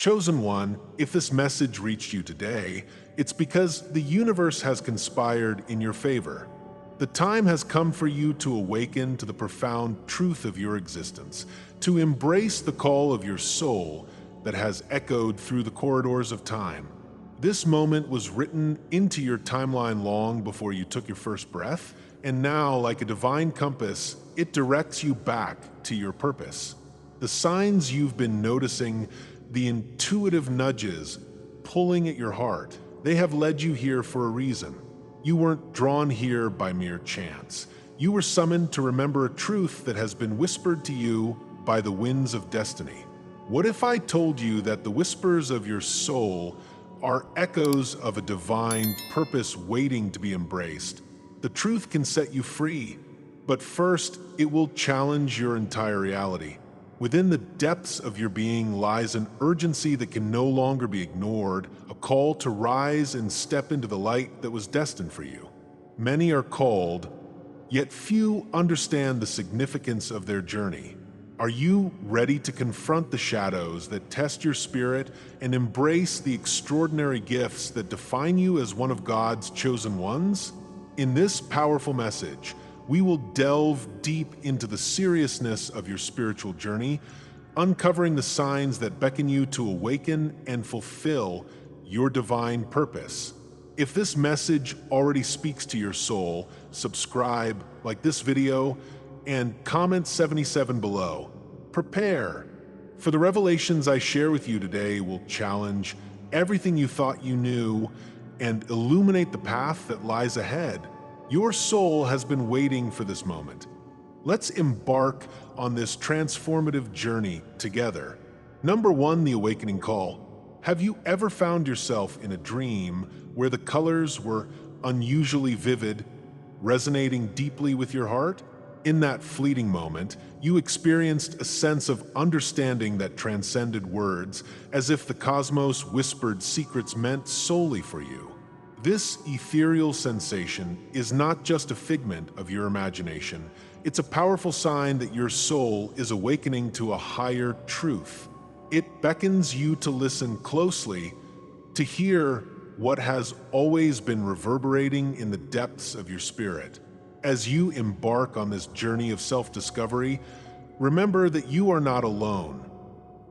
Chosen one, if this message reached you today, it's because the universe has conspired in your favor. The time has come for you to awaken to the profound truth of your existence, to embrace the call of your soul that has echoed through the corridors of time. This moment was written into your timeline long before you took your first breath, and now, like a divine compass, it directs you back to your purpose. The signs you've been noticing, the intuitive nudges pulling at your heart, they have led you here for a reason. You weren't drawn here by mere chance. You were summoned to remember a truth that has been whispered to you by the winds of destiny. What if I told you that the whispers of your soul are echoes of a divine purpose waiting to be embraced? The truth can set you free, but first, it will challenge your entire reality. Within the depths of your being lies an urgency that can no longer be ignored, a call to rise and step into the light that was destined for you. Many are called, yet few understand the significance of their journey. Are you ready to confront the shadows that test your spirit and embrace the extraordinary gifts that define you as one of God's chosen ones? In this powerful message, we will delve deep into the seriousness of your spiritual journey, uncovering the signs that beckon you to awaken and fulfill your divine purpose. If this message already speaks to your soul, subscribe, like this video, and comment 77 below. Prepare, for the revelations I share with you today will challenge everything you thought you knew and illuminate the path that lies ahead. Your soul has been waiting for this moment. Let's embark on this transformative journey together. Number 1, the awakening call. Have you ever found yourself in a dream where the colors were unusually vivid, resonating deeply with your heart? In that fleeting moment, you experienced a sense of understanding that transcended words, as if the cosmos whispered secrets meant solely for you. This ethereal sensation is not just a figment of your imagination. It's a powerful sign that your soul is awakening to a higher truth. It beckons you to listen closely, to hear what has always been reverberating in the depths of your spirit. As you embark on this journey of self-discovery, remember that you are not alone.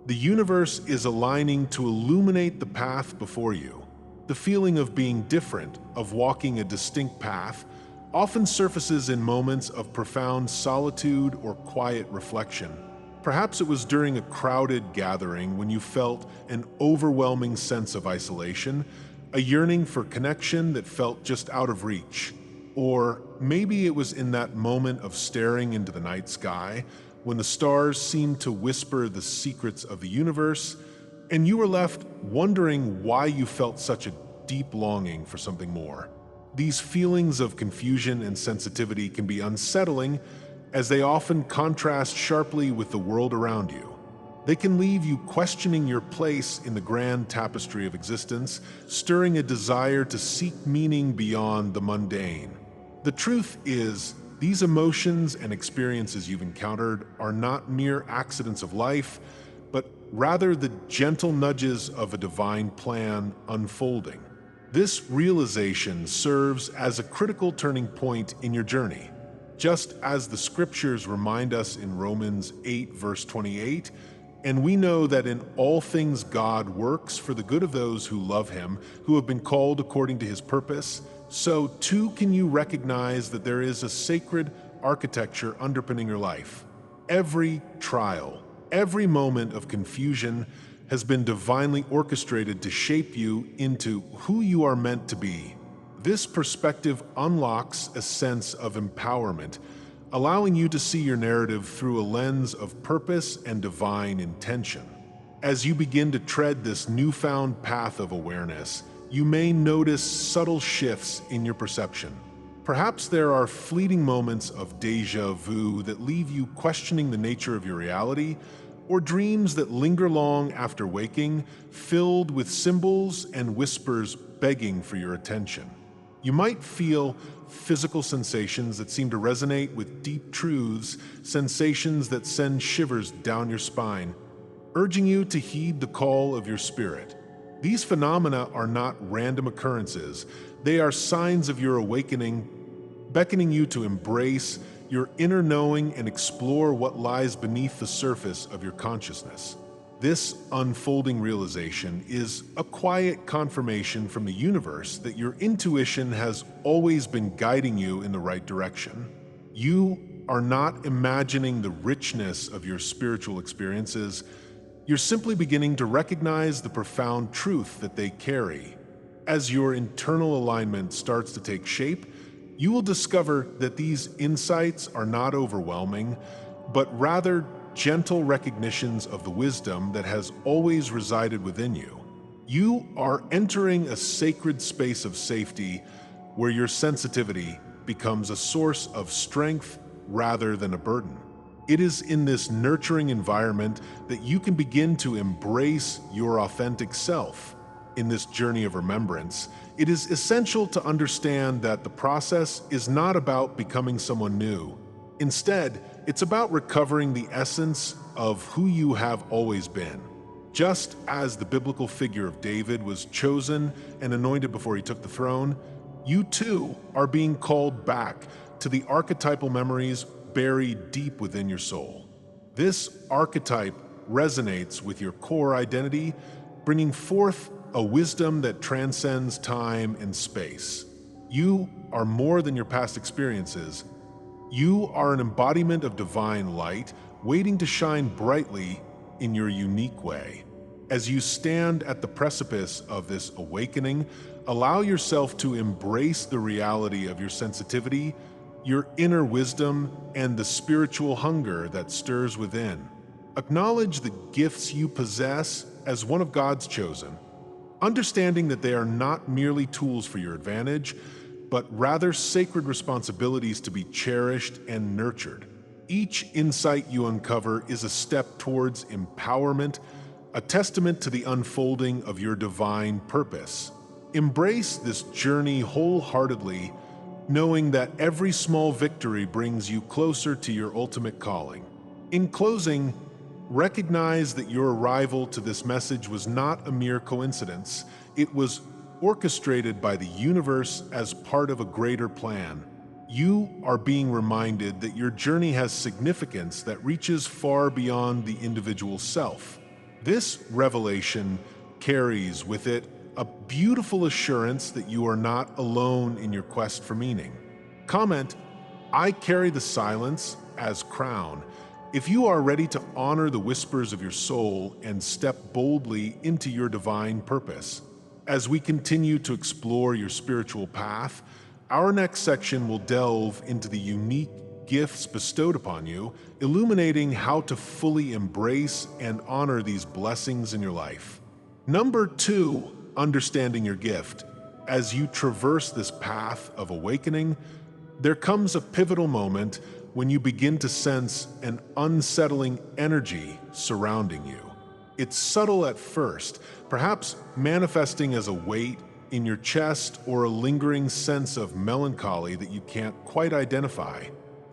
The universe is aligning to illuminate the path before you. The feeling of being different, of walking a distinct path, often surfaces in moments of profound solitude or quiet reflection. Perhaps it was during a crowded gathering when you felt an overwhelming sense of isolation, a yearning for connection that felt just out of reach. Or maybe it was in that moment of staring into the night sky, when the stars seemed to whisper the secrets of the universe, and you were left wondering why you felt such a deep longing for something more. These feelings of confusion and sensitivity can be unsettling, as they often contrast sharply with the world around you. They can leave you questioning your place in the grand tapestry of existence, stirring a desire to seek meaning beyond the mundane. The truth is, these emotions and experiences you've encountered are not mere accidents of life, but rather the gentle nudges of a divine plan unfolding. This realization serves as a critical turning point in your journey. Just as the scriptures remind us in Romans 8, verse 28, and we know that in all things God works for the good of those who love Him, who have been called according to His purpose, so too can you recognize that there is a sacred architecture underpinning your life. Every trial, every moment of confusion has been divinely orchestrated to shape you into who you are meant to be. This perspective unlocks a sense of empowerment, allowing you to see your narrative through a lens of purpose and divine intention. As you begin to tread this newfound path of awareness, you may notice subtle shifts in your perception. Perhaps there are fleeting moments of déjà vu that leave you questioning the nature of your reality, or dreams that linger long after waking, filled with symbols and whispers begging for your attention. You might feel physical sensations that seem to resonate with deep truths, sensations that send shivers down your spine. urging you to heed the call of your spirit. These phenomena are not random occurrences, they are signs of your awakening, beckoning you to embrace your inner knowing and explore what lies beneath the surface of your consciousness. This unfolding realization is a quiet confirmation from the universe that your intuition has always been guiding you in the right direction. You are not imagining the richness of your spiritual experiences. You're simply beginning to recognize the profound truth that they carry. As your internal alignment starts to take shape, you will discover that these insights are not overwhelming, but rather gentle recognitions of the wisdom that has always resided within you. You are entering a sacred space of safety where your sensitivity becomes a source of strength rather than a burden. It is in this nurturing environment that you can begin to embrace your authentic self. In this journey of remembrance, it is essential to understand that the process is not about becoming someone new. Instead, it's about recovering the essence of who you have always been. Just as the biblical figure of David was chosen and anointed before he took the throne, you too are being called back to the archetypal memories buried deep within your soul. This archetype resonates with your core identity, bringing forth a wisdom that transcends time and space. You are more than your past experiences. You are an embodiment of divine light, waiting to shine brightly in your unique way. As you stand at the precipice of this awakening, allow yourself to embrace the reality of your sensitivity, your inner wisdom, and the spiritual hunger that stirs within. Acknowledge the gifts you possess as one of God's chosen, understanding that they are not merely tools for your advantage, but rather sacred responsibilities to be cherished and nurtured. Each insight you uncover is a step towards empowerment, a testament to the unfolding of your divine purpose. Embrace this journey wholeheartedly, knowing that every small victory brings you closer to your ultimate calling. In closing, recognize that your arrival to this message was not a mere coincidence. It was orchestrated by the universe as part of a greater plan. You are being reminded that your journey has significance that reaches far beyond the individual self. This revelation carries with it a beautiful assurance that you are not alone in your quest for meaning. Comment, "I carry the silence as crown," if you are ready to honor the whispers of your soul and step boldly into your divine purpose. As we continue to explore your spiritual path, our next section will delve into the unique gifts bestowed upon you, illuminating how to fully embrace and honor these blessings in your life. Number 2, understanding your gift. As you traverse this path of awakening, there comes a pivotal moment when you begin to sense an unsettling energy surrounding you. It's subtle at first, perhaps manifesting as a weight in your chest or a lingering sense of melancholy that you can't quite identify.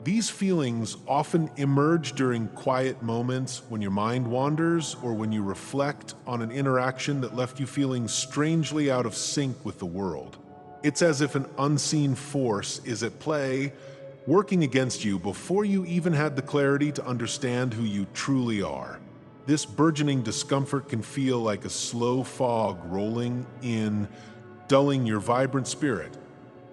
These feelings often emerge during quiet moments when your mind wanders or when you reflect on an interaction that left you feeling strangely out of sync with the world. It's as if an unseen force is at play, working against you before you even had the clarity to understand who you truly are. This burgeoning discomfort can feel like a slow fog rolling in, dulling your vibrant spirit.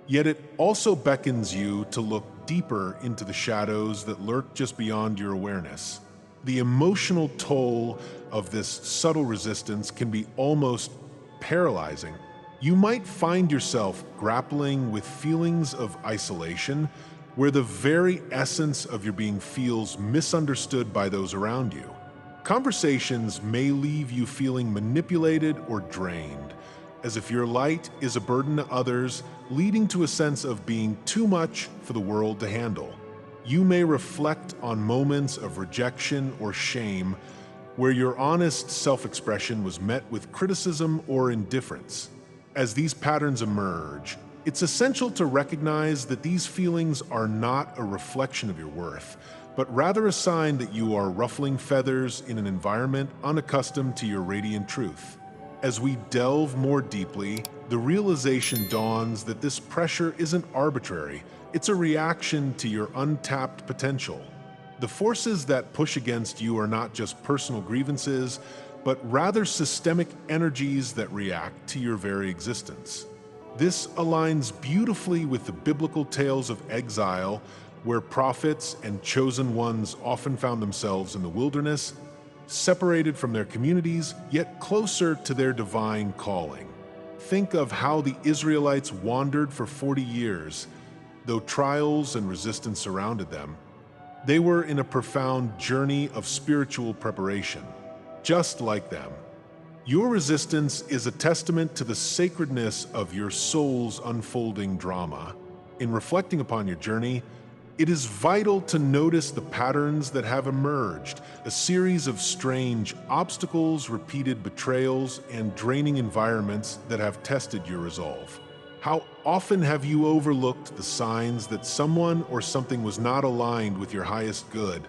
Yet it also beckons you to look deeper into the shadows that lurk just beyond your awareness. The emotional toll of this subtle resistance can be almost paralyzing. You might find yourself grappling with feelings of isolation, where the very essence of your being feels misunderstood by those around you. Conversations may leave you feeling manipulated or drained, as if your light is a burden to others, leading to a sense of being too much for the world to handle. You may reflect on moments of rejection or shame where your honest self-expression was met with criticism or indifference. As these patterns emerge, it's essential to recognize that these feelings are not a reflection of your worth, but rather a sign that you are ruffling feathers in an environment unaccustomed to your radiant truth. As we delve more deeply, the realization dawns that this pressure isn't arbitrary, it's a reaction to your untapped potential. The forces that push against you are not just personal grievances, but rather systemic energies that react to your very existence. This aligns beautifully with the biblical tales of exile, where prophets and chosen ones often found themselves in the wilderness, separated from their communities, yet closer to their divine calling. Think of how the Israelites wandered for 40 years, though trials and resistance surrounded them. They were in a profound journey of spiritual preparation. Just like them, your resistance is a testament to the sacredness of your soul's unfolding drama. In reflecting upon your journey, it is vital to notice the patterns that have emerged, a series of strange obstacles, repeated betrayals, and draining environments that have tested your resolve. How often have you overlooked the signs that someone or something was not aligned with your highest good?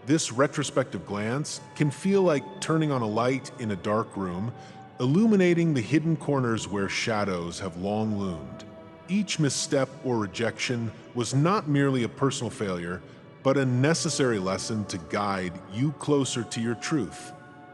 This retrospective glance can feel like turning on a light in a dark room, illuminating the hidden corners where shadows have long loomed. Each misstep or rejection was not merely a personal failure, but a necessary lesson to guide you closer to your truth.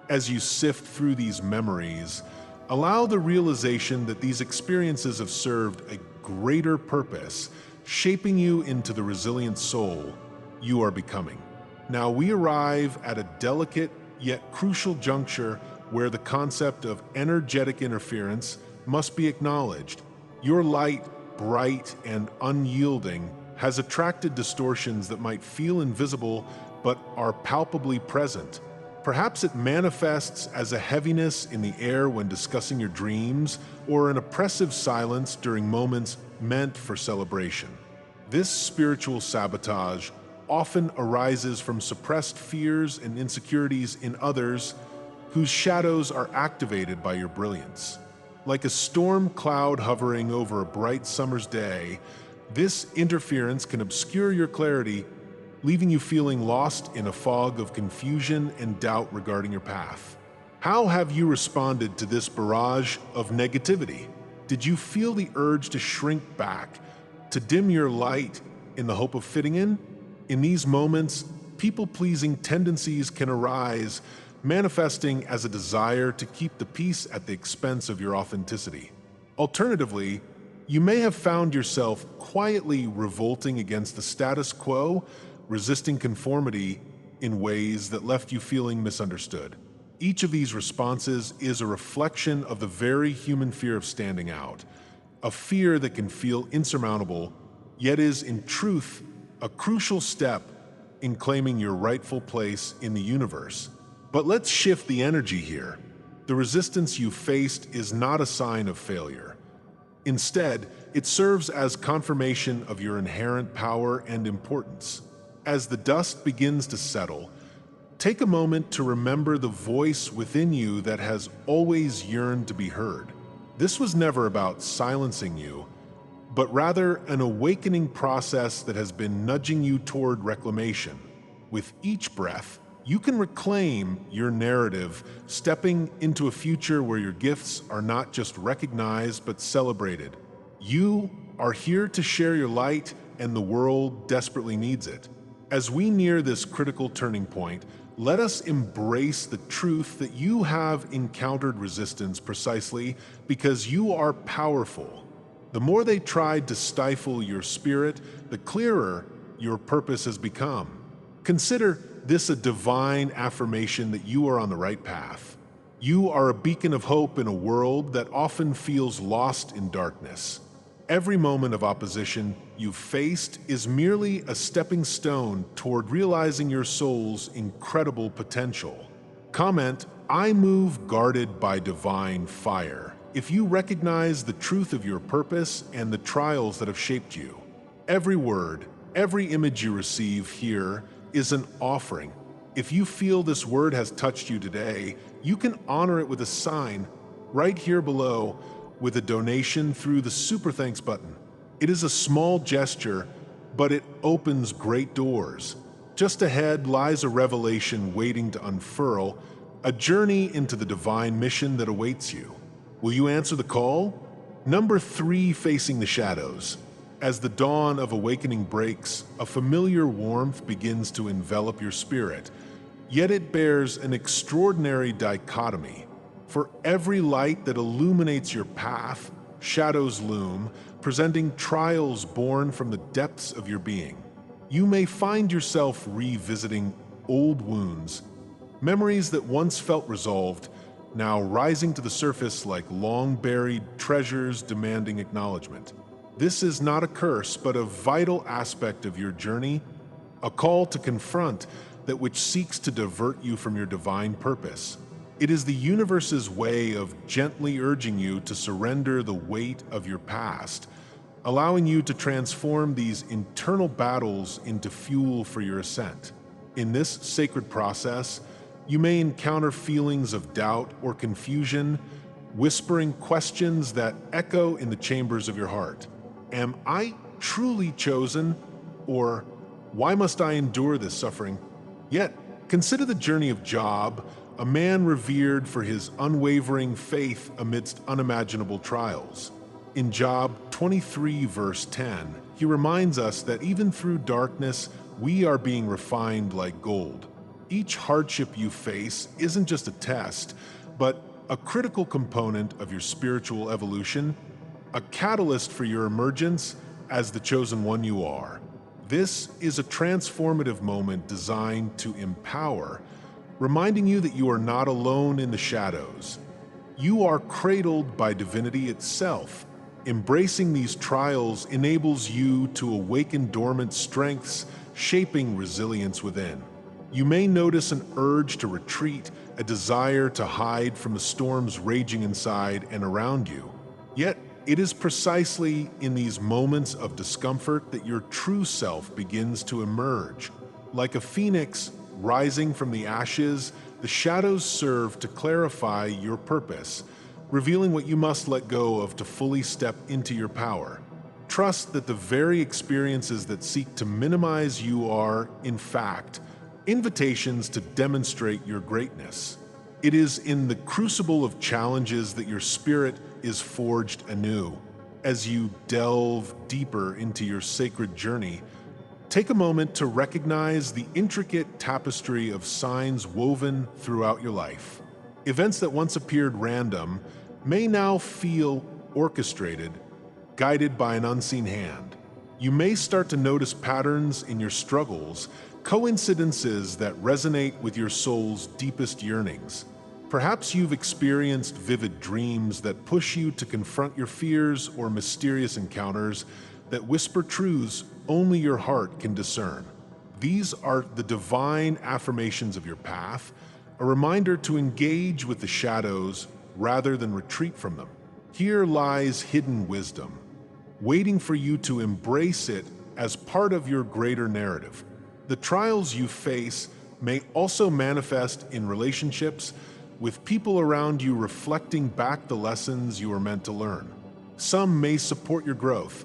As you sift through these memories, allow the realization that these experiences have served a greater purpose, shaping you into the resilient soul you are becoming. Now we arrive at a delicate yet crucial juncture where the concept of energetic interference must be acknowledged. Your light, bright and unyielding, has attracted distortions that might feel invisible but are palpably present. Perhaps it manifests as a heaviness in the air when discussing your dreams, or an oppressive silence during moments meant for celebration. This spiritual sabotage often arises from suppressed fears and insecurities in others whose shadows are activated by your brilliance. Like a storm cloud hovering over a bright summer's day, this interference can obscure your clarity, leaving you feeling lost in a fog of confusion and doubt regarding your path. How have you responded to this barrage of negativity? Did you feel the urge to shrink back, to dim your light in the hope of fitting in? In these moments, people-pleasing tendencies can arise, manifesting as a desire to keep the peace at the expense of your authenticity. Alternatively, you may have found yourself quietly revolting against the status quo, resisting conformity in ways that left you feeling misunderstood. Each of these responses is a reflection of the very human fear of standing out, a fear that can feel insurmountable, yet is in truth a crucial step in claiming your rightful place in the universe. But let's shift the energy here. The resistance you faced is not a sign of failure. Instead, it serves as confirmation of your inherent power and importance. As the dust begins to settle, take a moment to remember the voice within you that has always yearned to be heard. This was never about silencing you, but rather an awakening process that has been nudging you toward reclamation. With each breath, you can reclaim your narrative, stepping into a future where your gifts are not just recognized but celebrated. You are here to share your light, and the world desperately needs it. As we near this critical turning point, let us embrace the truth that you have encountered resistance precisely because you are powerful. The more they tried to stifle your spirit, the clearer your purpose has become. Consider this a divine affirmation that you are on the right path. You are a beacon of hope in a world that often feels lost in darkness. Every moment of opposition you've faced is merely a stepping stone toward realizing your soul's incredible potential. Comment, "I move guarded by divine fire," if you recognize the truth of your purpose and the trials that have shaped you. Every word, every image you receive here is an offering. If you feel this word has touched you today, you can honor it with a sign right here below with a donation through the Super Thanks button. It is a small gesture, but it opens great doors. just ahead lies a revelation waiting to unfurl, a journey into the divine mission that awaits you. Will you answer the call? Number 3, facing the shadows. As the dawn of awakening breaks, a familiar warmth begins to envelop your spirit, yet it bears an extraordinary dichotomy. For every light that illuminates your path, shadows loom, presenting trials born from the depths of your being. You may find yourself revisiting old wounds, memories that once felt resolved, now rising to the surface like long-buried treasures demanding acknowledgement. This is not a curse, but a vital aspect of your journey, a call to confront that which seeks to divert you from your divine purpose. It is the universe's way of gently urging you to surrender the weight of your past, allowing you to transform these internal battles into fuel for your ascent. In this sacred process, you may encounter feelings of doubt or confusion, whispering questions that echo in the chambers of your heart. Am I truly chosen? Or why must I endure this suffering? Yet, consider the journey of Job, a man revered for his unwavering faith amidst unimaginable trials. In Job 23, verse 10, he reminds us that even through darkness, we are being refined like gold. Each hardship you face isn't just a test, but a critical component of your spiritual evolution, a catalyst for your emergence as the chosen one you are. This is a transformative moment designed to empower, reminding you that you are not alone in the shadows. You are cradled by divinity itself. Embracing these trials enables you to awaken dormant strengths, shaping resilience within. You may notice an urge to retreat, a desire to hide from the storms raging inside and around you. Yet, it is precisely in these moments of discomfort that your true self begins to emerge. Like a phoenix rising from the ashes, the shadows serve to clarify your purpose, revealing what you must let go of to fully step into your power. Trust that the very experiences that seek to minimize you are, in fact, invitations to demonstrate your greatness. It is in the crucible of challenges that your spirit is forged anew. As you delve deeper into your sacred journey, take a moment to recognize the intricate tapestry of signs woven throughout your life. Events that once appeared random may now feel orchestrated, guided by an unseen hand. You may start to notice patterns in your struggles, coincidences that resonate with your soul's deepest yearnings. Perhaps you've experienced vivid dreams that push you to confront your fears, or mysterious encounters that whisper truths only your heart can discern. These are the divine affirmations of your path, a reminder to engage with the shadows rather than retreat from them. Here lies hidden wisdom, waiting for you to embrace it as part of your greater narrative. The trials you face may also manifest in relationships, with people around you reflecting back the lessons you were meant to learn. Some may support your growth,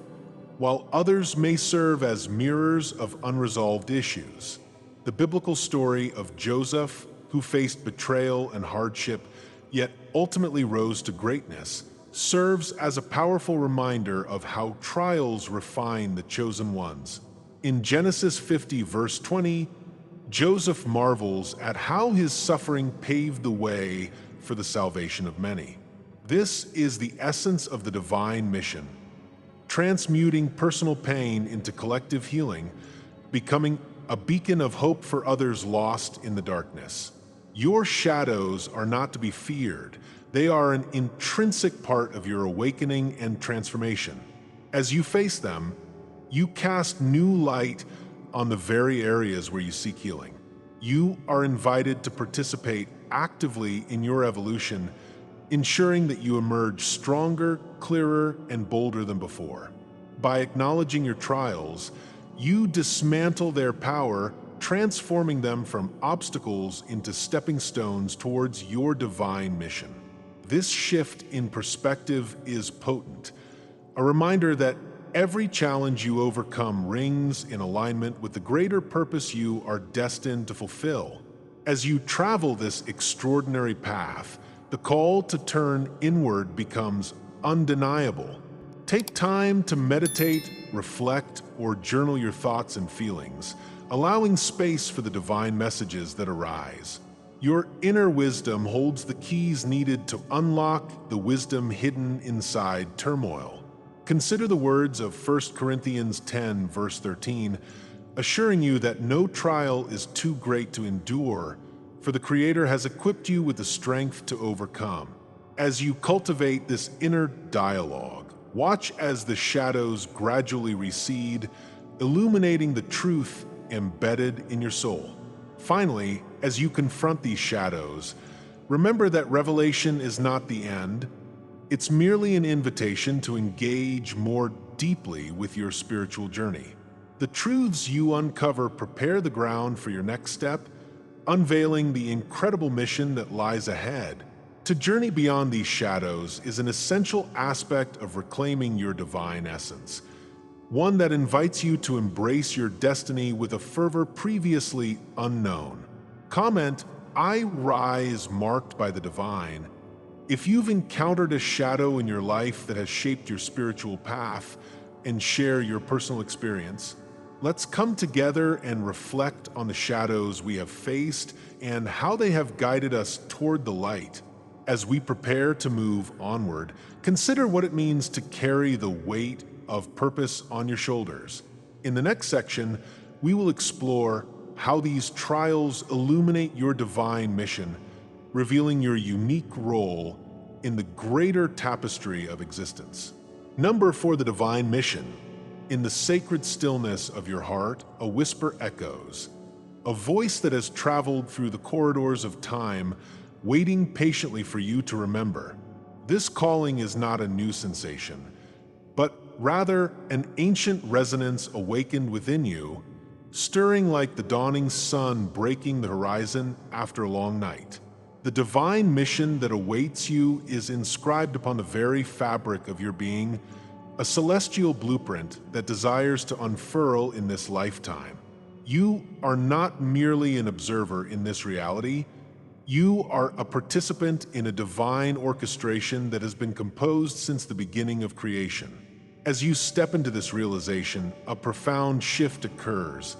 while others may serve as mirrors of unresolved issues. The biblical story of Joseph, who faced betrayal and hardship, yet ultimately rose to greatness, serves as a powerful reminder of how trials refine the chosen ones. In Genesis 50, verse 20, Joseph marvels at how his suffering paved the way for the salvation of many. This is the essence of the divine mission, transmuting personal pain into collective healing, becoming a beacon of hope for others lost in the darkness. Your shadows are not to be feared. They are an intrinsic part of your awakening and transformation. As you face them, you cast new light on the very areas where you seek healing. You are invited to participate actively in your evolution, ensuring that you emerge stronger, clearer, and bolder than before. By acknowledging your trials, you dismantle their power, transforming them from obstacles into stepping stones towards your divine mission. This shift in perspective is potent, a reminder that every challenge you overcome rings in alignment with the greater purpose you are destined to fulfill. As you travel this extraordinary path, the call to turn inward becomes undeniable. Take time to meditate, reflect, or journal your thoughts and feelings, allowing space for the divine messages that arise. Your inner wisdom holds the keys needed to unlock the wisdom hidden inside turmoil. Consider the words of 1 Corinthians 10, verse 13, assuring you that no trial is too great to endure, for the Creator has equipped you with the strength to overcome. As you cultivate this inner dialogue, watch as the shadows gradually recede, illuminating the truth embedded in your soul. Finally, as you confront these shadows, remember that revelation is not the end. It's merely an invitation to engage more deeply with your spiritual journey. The truths you uncover prepare the ground for your next step, unveiling the incredible mission that lies ahead. To journey beyond these shadows is an essential aspect of reclaiming your divine essence, one that invites you to embrace your destiny with a fervor previously unknown. Comment, "I rise marked by the divine," if you've encountered a shadow in your life that has shaped your spiritual path, and share your personal experience. Let's come together and reflect on the shadows we have faced and how they have guided us toward the light. As we prepare to move onward, consider what it means to carry the weight of purpose on your shoulders. In the next section, we will explore how these trials illuminate your divine mission, revealing your unique role in the greater tapestry of existence. Number 4, the divine mission. In the sacred stillness of your heart, a whisper echoes, a voice that has traveled through the corridors of time, waiting patiently for you to remember. This calling is not a new sensation, but rather an ancient resonance awakened within you, stirring like the dawning sun breaking the horizon after a long night. The divine mission that awaits you is inscribed upon the very fabric of your being, a celestial blueprint that desires to unfurl in this lifetime. You are not merely an observer in this reality. You are a participant in a divine orchestration that has been composed since the beginning of creation. As you step into this realization, a profound shift occurs,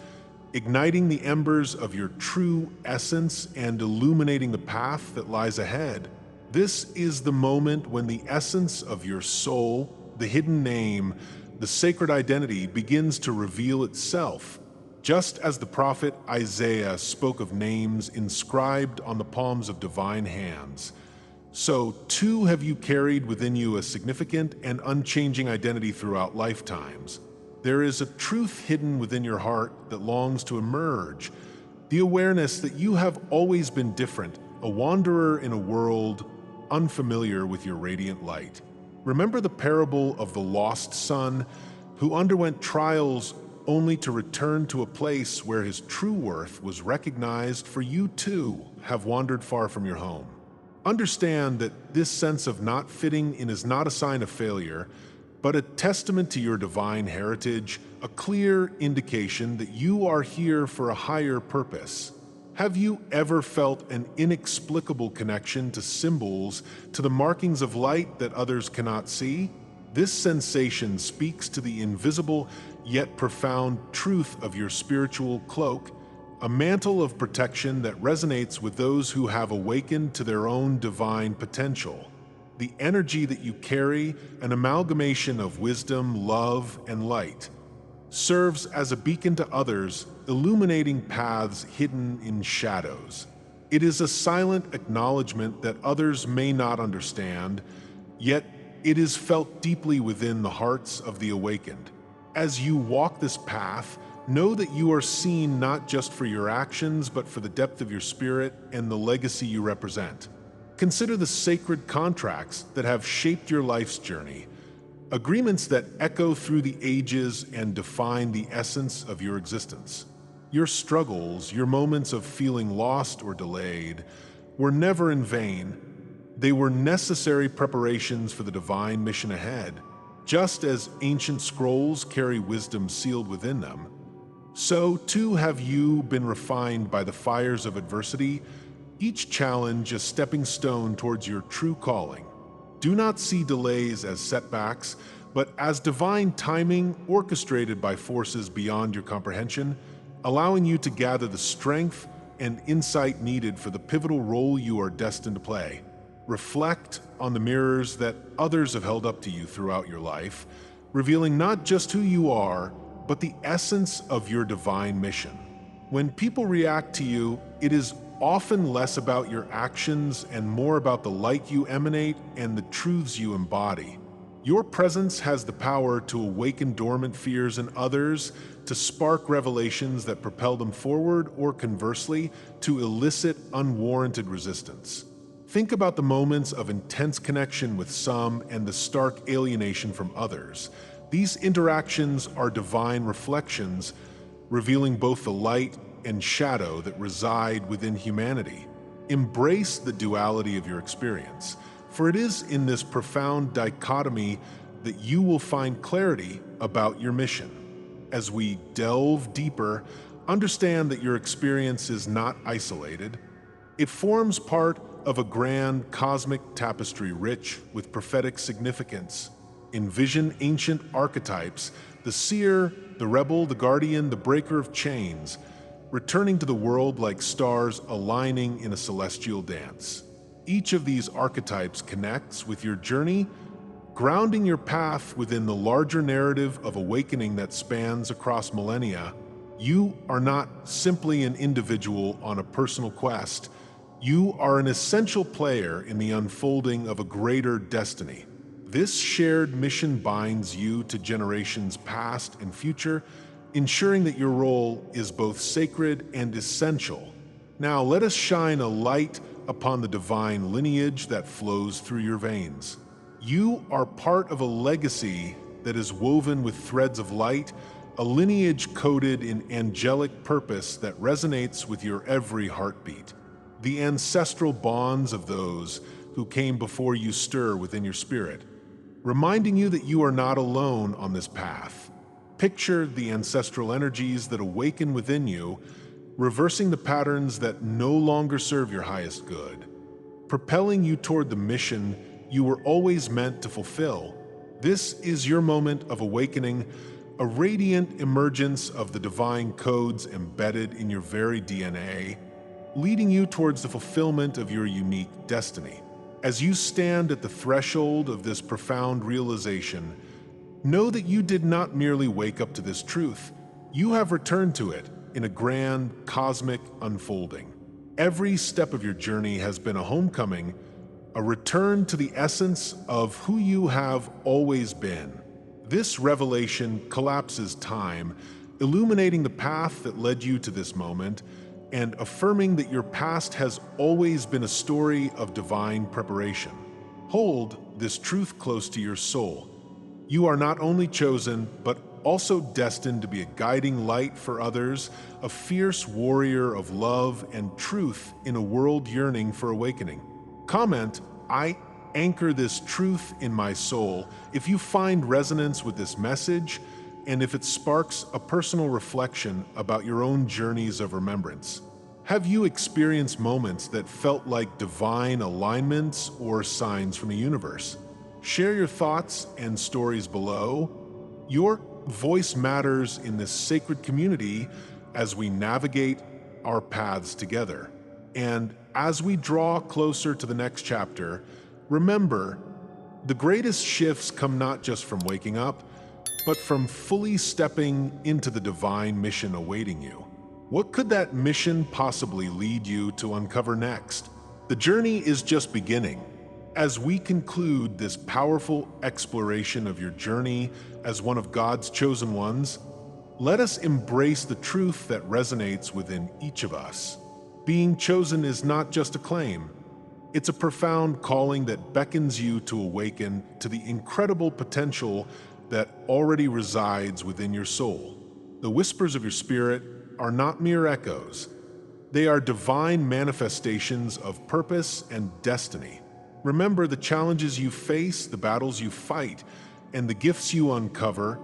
igniting the embers of your true essence and illuminating the path that lies ahead. This is the moment when the essence of your soul, the hidden name, the sacred identity begins to reveal itself. Just as the prophet Isaiah spoke of names inscribed on the palms of divine hands, so too have you carried within you a significant and unchanging identity throughout lifetimes. There is a truth hidden within your heart that longs to emerge, the awareness that you have always been different, a wanderer in a world unfamiliar with your radiant light. Remember the parable of the lost son who underwent trials only to return to a place where his true worth was recognized, for you too have wandered far from your home. Understand that this sense of not fitting in is not a sign of failure, but a testament to your divine heritage, a clear indication that you are here for a higher purpose. Have you ever felt an inexplicable connection to symbols, to the markings of light that others cannot see? This sensation speaks to the invisible yet profound truth of your spiritual cloak, a mantle of protection that resonates with those who have awakened to their own divine potential. The energy that you carry, an amalgamation of wisdom, love, and light, serves as a beacon to others, illuminating paths hidden in shadows. It is a silent acknowledgement that others may not understand, yet it is felt deeply within the hearts of the awakened. As you walk this path, know that you are seen not just for your actions, but for the depth of your spirit and the legacy you represent. Consider the sacred contracts that have shaped your life's journey, agreements that echo through the ages and define the essence of your existence. Your struggles, your moments of feeling lost or delayed, were never in vain. They were necessary preparations for the divine mission ahead. Just as ancient scrolls carry wisdom sealed within them, so too have you been refined by the fires of adversity, each challenge a stepping stone towards your true calling. Do not see delays as setbacks, but as divine timing orchestrated by forces beyond your comprehension, allowing you to gather the strength and insight needed for the pivotal role you are destined to play. Reflect on the mirrors that others have held up to you throughout your life, revealing not just who you are, but the essence of your divine mission. When people react to you, it is often less about your actions and more about the light you emanate and the truths you embody. Your presence has the power to awaken dormant fears in others, to spark revelations that propel them forward, or conversely, to elicit unwarranted resistance. Think about the moments of intense connection with some and the stark alienation from others. These interactions are divine reflections, revealing both the light and shadow that reside within humanity. Embrace the duality of your experience, for it is in this profound dichotomy that you will find clarity about your mission. As we delve deeper, understand that your experience is not isolated. It forms part of a grand cosmic tapestry rich with prophetic significance. Envision ancient archetypes, the seer, the rebel, the guardian, the breaker of chains, returning to the world like stars aligning in a celestial dance. Each of these archetypes connects with your journey, grounding your path within the larger narrative of awakening that spans across millennia. You are not simply an individual on a personal quest. You are an essential player in the unfolding of a greater destiny. This shared mission binds you to generations past and future, ensuring that your role is both sacred and essential. Now let us shine a light upon the divine lineage that flows through your veins. You are part of a legacy that is woven with threads of light, a lineage coded in angelic purpose that resonates with your every heartbeat. The ancestral bonds of those who came before you stir within your spirit, reminding you that you are not alone on this path. Picture the ancestral energies that awaken within you, reversing the patterns that no longer serve your highest good, propelling you toward the mission you were always meant to fulfill. This is your moment of awakening, a radiant emergence of the divine codes embedded in your very DNA, leading you towards the fulfillment of your unique destiny. As you stand at the threshold of this profound realization, know that you did not merely wake up to this truth. You have returned to it in a grand cosmic unfolding. Every step of your journey has been a homecoming, a return to the essence of who you have always been. This revelation collapses time, illuminating the path that led you to this moment, and affirming that your past has always been a story of divine preparation. Hold this truth close to your soul. You are not only chosen, but also destined to be a guiding light for others, a fierce warrior of love and truth in a world yearning for awakening. Comment, "I anchor this truth in my soul," if you find resonance with this message, and if it sparks a personal reflection about your own journeys of remembrance. Have you experienced moments that felt like divine alignments or signs from the universe? Share your thoughts and stories below. Your voice matters in this sacred community as we navigate our paths together. And as we draw closer to the next chapter, remember, the greatest shifts come not just from waking up, but from fully stepping into the divine mission awaiting you. What could that mission possibly lead you to uncover next? The journey is just beginning. As we conclude this powerful exploration of your journey as one of God's chosen ones, let us embrace the truth that resonates within each of us. Being chosen is not just a claim. It's a profound calling that beckons you to awaken to the incredible potential that already resides within your soul. The whispers of your spirit are not mere echoes. They are divine manifestations of purpose and destiny. Remember the challenges you face, the battles you fight, and the gifts you uncover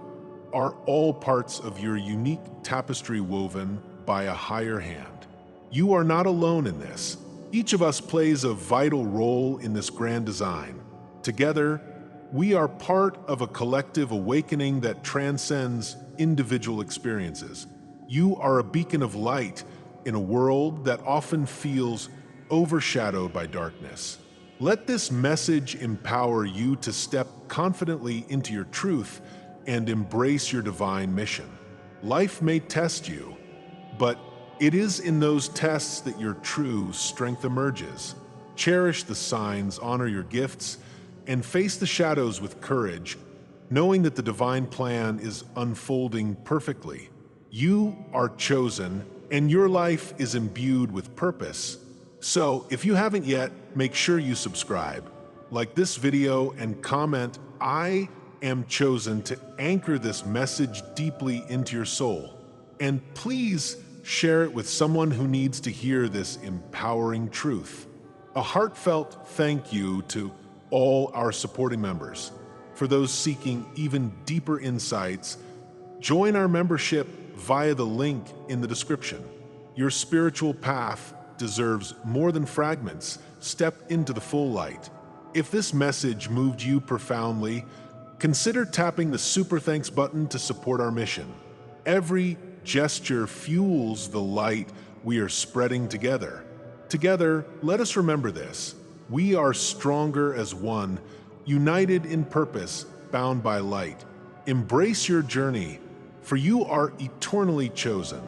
are all parts of your unique tapestry woven by a higher hand. You are not alone in this. Each of us plays a vital role in this grand design. Together, we are part of a collective awakening that transcends individual experiences. You are a beacon of light in a world that often feels overshadowed by darkness. Let this message empower you to step confidently into your truth and embrace your divine mission. Life may test you, but it is in those tests that your true strength emerges. Cherish the signs, honor your gifts, and face the shadows with courage, knowing that the divine plan is unfolding perfectly. You are chosen, and your life is imbued with purpose. So, if you haven't yet, make sure you subscribe, like this video, and comment "I am chosen" to anchor this message deeply into your soul. And please share it with someone who needs to hear this empowering truth. A heartfelt thank you to all our supporting members. For those seeking even deeper insights, join our membership via the link in the description. Your spiritual path deserves more than fragments. Step into the full light. If this message moved you profoundly, consider tapping the Super Thanks button to support our mission. Every gesture fuels the light we are spreading together. Together, let us remember this. We are stronger as one, united in purpose, bound by light. Embrace your journey, for you are eternally chosen.